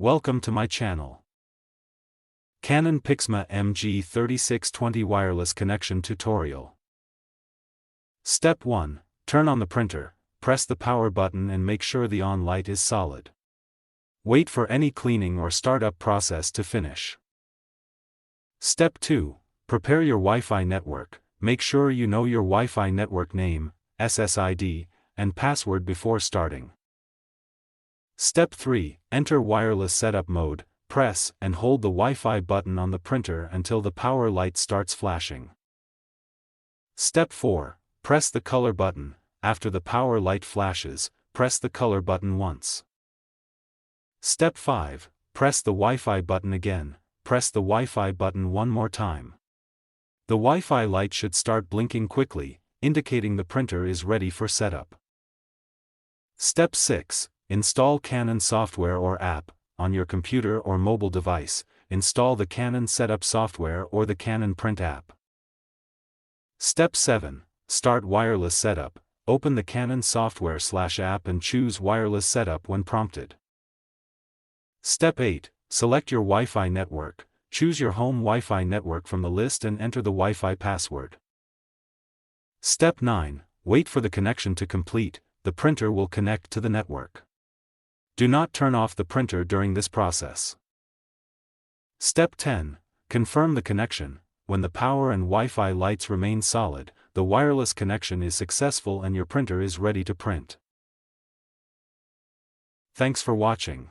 Welcome to my channel. Canon PIXMA MG3620 Wireless Connection Tutorial. Step 1. Turn on the printer, press the power button and make sure the on light is solid. Wait for any cleaning or startup process to finish. Step 2. Prepare your Wi-Fi network. Make sure you know your Wi-Fi network name, SSID, and password before starting. Step 3. Enter wireless setup mode, press and hold the Wi-Fi button on the printer until the power light starts flashing. Step 4. Press the color button. After the power light flashes, press the color button once. Step 5. Press the Wi-Fi button again. Press the Wi-Fi button one more time. The Wi-Fi light should start blinking quickly, indicating the printer is ready for setup. Step 6. Install Canon software or app. On your computer or mobile device, install the Canon Setup software or the Canon Print app. Step 7. Start wireless setup. Open the Canon software/app and choose wireless setup when prompted. Step 8. Select your Wi-Fi network. Choose your home Wi-Fi network from the list and enter the Wi-Fi password. Step 9. Wait for the connection to complete. The printer will connect to the network. Do not turn off the printer during this process. Step 10. Confirm the connection. When the power and Wi-Fi lights remain solid, the wireless connection is successful and your printer is ready to print. Thanks for watching.